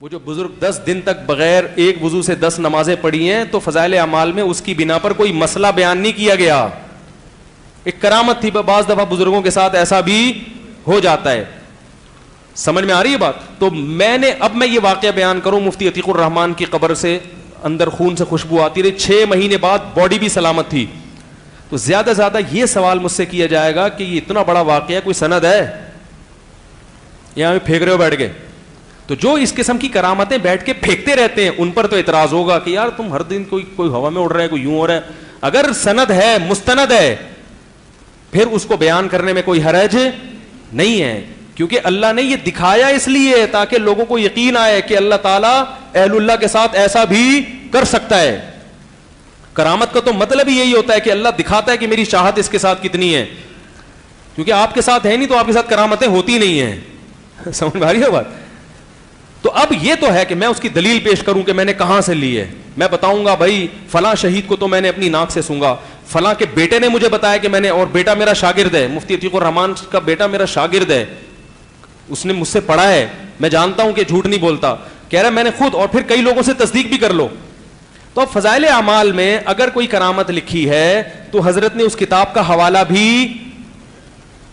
وہ جو بزرگ 10 دن تک بغیر ایک وضو سے 10 نمازیں پڑھی ہیں تو فضائل اعمال میں اس کی بنا پر کوئی مسئلہ بیان نہیں کیا گیا. ایک کرامت تھی. بعض دفعہ بزرگوں کے ساتھ ایسا بھی ہو جاتا ہے. سمجھ میں آ رہی ہے بات؟ تو میں یہ واقعہ بیان کروں. مفتی عتیق الرحمان کی قبر سے اندر خون سے خوشبو آتی رہی. 6 مہینے بعد باڈی بھی سلامت تھی. تو زیادہ زیادہ یہ سوال مجھ سے کیا جائے گا کہ یہ اتنا بڑا واقعہ کوئی سند ہے یا ہمیں پھینک رہے ہو بیٹھ کے؟ تو جو اس قسم کی کرامتیں بیٹھ کے پھینکتے رہتے ہیں ان پر تو اعتراض ہوگا کہ یار تم ہر دن کوئی ہوا میں اڑ رہا ہے, کوئی یوں ہو رہا ہے. اگر سند ہے, مستند ہے, پھر اس کو بیان کرنے میں کوئی حرج نہیں ہے, کیونکہ اللہ نے یہ دکھایا اس لیے تاکہ لوگوں کو یقین آئے کہ اللہ تعالیٰ اہل اللہ کے ساتھ ایسا بھی کر سکتا ہے. کرامت کا تو مطلب ہی یہی ہوتا ہے کہ اللہ دکھاتا ہے کہ میری چاہت اس کے ساتھ کتنی ہے, کیونکہ آپ کے ساتھ ہے نہیں تو آپ کے ساتھ کرامتیں ہوتی نہیں ہیں. سمجھ میں آ رہی ہے بات؟ تو اب یہ تو ہے کہ میں اس کی دلیل پیش کروں کہ میں نے کہاں سے لی ہے. میں بتاؤں گا بھائی فلاں شہید کو تو میں نے اپنی ناک سے سونگا, فلاں کے بیٹے نے مجھے بتایا کہ میں نے, اور بیٹا میرا شاگرد ہے, مفتی عتیق الرحمان کا بیٹا میرا شاگرد ہے, اس نے مجھ سے پڑھا ہے, میں جانتا ہوں کہ جھوٹ نہیں بولتا. کہہ رہا میں نے خود, اور پھر کئی لوگوں سے تصدیق بھی کر لو. تو اب فضائل اعمال میں اگر کوئی کرامت لکھی ہے تو حضرت نے اس کتاب کا حوالہ بھی,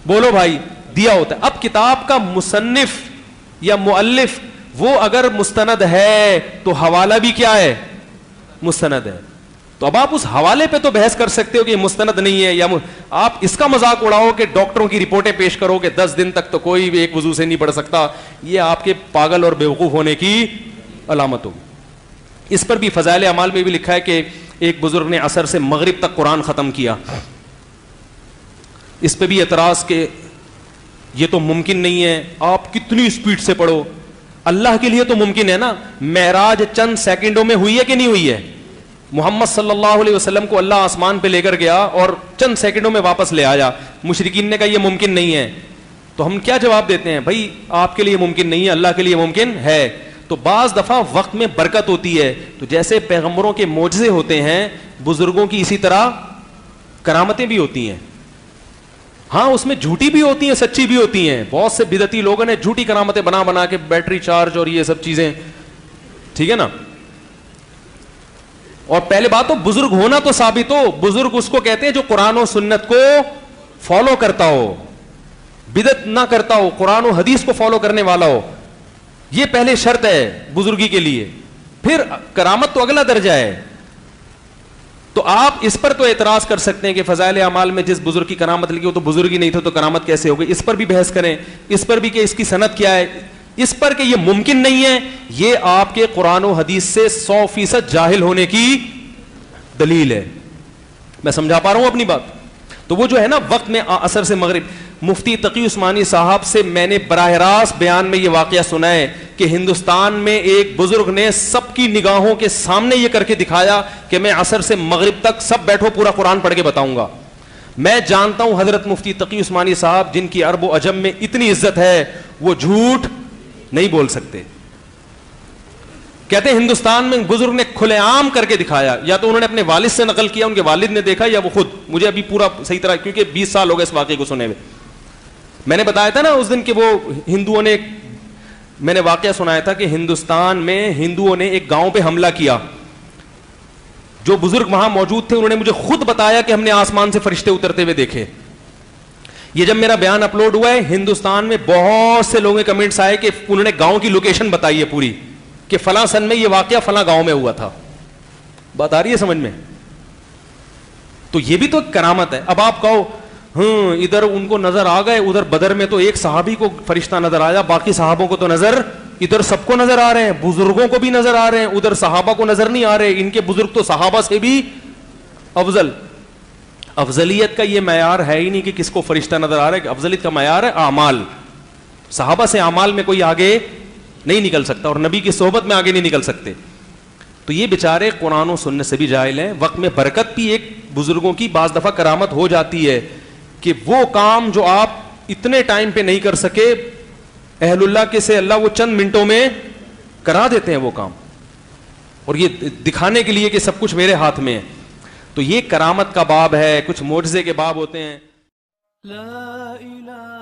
بولو بھائی, دیا ہوتا ہے. اب کتاب کا مصنف یا مؤلف وہ اگر مستند ہے تو حوالہ بھی کیا ہے؟ مستند ہے. تو اب آپ اس حوالے پہ تو بحث کر سکتے ہو کہ یہ مستند نہیں ہے, یا آپ اس کا مذاق اڑاؤ کہ ڈاکٹروں کی رپورٹیں پیش کرو کہ 10 دن تک تو کوئی بھی ایک وضو سے نہیں پڑھ سکتا. یہ آپ کے پاگل اور بیوقوف ہونے کی علامت ہوگی. اس پر بھی فضائل اعمال میں بھی لکھا ہے کہ ایک بزرگ نے عصر سے مغرب تک قرآن ختم کیا. اس پہ بھی اعتراض کہ یہ تو ممکن نہیں ہے, آپ کتنی اسپیڈ سے پڑھو. اللہ کے لیے تو ممکن ہے نا. معراج چند سیکنڈوں میں ہوئی ہے کہ نہیں ہوئی ہے؟ محمد صلی اللہ علیہ وسلم کو اللہ آسمان پہ لے کر گیا اور چند سیکنڈوں میں واپس لے آیا. مشرکین نے کہا یہ ممکن نہیں ہے. تو ہم کیا جواب دیتے ہیں؟ بھائی آپ کے لیے ممکن نہیں ہے, اللہ کے لیے ممکن ہے. تو بعض دفعہ وقت میں برکت ہوتی ہے. تو جیسے پیغمبروں کے معجزے ہوتے ہیں, بزرگوں کی اسی طرح کرامتیں بھی ہوتی ہیں. ہاں اس میں جھوٹی بھی ہوتی ہیں, سچی بھی ہوتی ہیں. بہت سے بدعتی لوگوں نے جھوٹی کرامتیں بنا کے بیٹری چارج اور یہ سب چیزیں, ٹھیک ہے نا. اور پہلے بات تو بزرگ ہونا تو ثابت ہو. بزرگ اس کو کہتے ہیں جو قرآن و سنت کو فالو کرتا ہو, بدعت نہ کرتا ہو, قرآن و حدیث کو فالو کرنے والا ہو. یہ پہلے شرط ہے بزرگی کے لیے. پھر کرامت تو اگلا درجہ ہے. تو آپ اس پر تو اعتراض کر سکتے ہیں کہ فضائل اعمال میں جس بزرگ کی کرامت لکھی ہو تو بزرگ ہی نہیں تھا تو کرامت کیسے ہو گئی. اس پر بھی بحث کریں, اس پر بھی کہ اس کی سند کیا ہے, اس پر کہ یہ ممکن نہیں ہے. یہ آپ کے قرآن و حدیث سے 100% جاہل ہونے کی دلیل ہے. میں سمجھا پا رہا ہوں اپنی بات؟ تو وہ جو ہے نا وقت میں عصر سے مغرب, مفتی تقی عثمانی صاحب سے میں نے براہ راست بیان میں یہ واقعہ سنا ہے کہ ہندوستان میں ایک بزرگ نے سب کی نگاہوں کے سامنے یہ کر کے دکھایا کہ میں عصر سے مغرب تک سب بیٹھو پورا قرآن پڑھ کے بتاؤں گا. میں جانتا ہوں حضرت مفتی تقی عثمانی صاحب جن کی عرب و عجم میں اتنی عزت ہے, وہ جھوٹ نہیں بول سکتے. کہتے ہیں ہندوستان میں بزرگ نے کھلے عام کر کے دکھایا, یا تو انہوں نے اپنے والد سے نقل کیا, ان کے والد نے دیکھا, یا وہ خود. مجھے ابھی پورا صحیح طرح, کیونکہ 20 سال ہو گئے اس واقعے کو سنے ہوئے. میں نے بتایا تھا نا اس دن کہ وہ ہندوؤں نے, میں نے واقعہ سنایا تھا کہ ہندوستان میں ہندوؤں نے ایک گاؤں پہ حملہ کیا. جو بزرگ وہاں موجود تھے انہوں نے مجھے خود بتایا کہ ہم نے آسمان سے فرشتے اترتے ہوئے دیکھے. یہ جب میرا بیان اپلوڈ ہوا ہے, ہندوستان میں بہت سے لوگوں کے کمنٹس آئے کہ انہوں نے گاؤں کی لوکیشن بتائی ہے پوری, کہ فلاں سن میں یہ واقعہ فلاں گاؤں میں ہوا تھا. بات آ رہی ہے سمجھ میں؟ تو یہ بھی تو کرامت ہے. اب آپ کہو ادھر ان کو نظر آ گئے, ادھر بدر میں تو ایک صحابی کو فرشتہ نظر آیا, باقی صحابوں کو تو نظر, ادھر سب کو نظر آ رہے ہیں, بزرگوں کو بھی نظر آ رہے ہیں, ادھر صحابہ کو نظر نہیں آ رہے. ان کے بزرگ تو صحابہ سے بھی افضل. افضلیت کا یہ معیار ہے ہی نہیں کہ کس کو فرشتہ نظر آ رہا ہے, کہ افضلیت کا معیار ہے اعمال. صحابہ سے اعمال میں کوئی آگے نہیں نکل سکتا, اور نبی کی صحبت میں آگے نہیں نکل سکتے. تو یہ بیچارے قرآن و سنت سے بھی جاہل ہیں. وقت میں برکت بھی ایک بزرگوں کی بعض دفعہ کرامت ہو جاتی ہے کہ وہ کام جو آپ اتنے ٹائم پہ نہیں کر سکے, اہل اللہ کے سے اللہ وہ چند منٹوں میں کرا دیتے ہیں وہ کام, اور یہ دکھانے کے لیے کہ سب کچھ میرے ہاتھ میں ہے. تو یہ کرامت کا باب ہے, کچھ معجزے کے باب ہوتے ہیں. لا الہ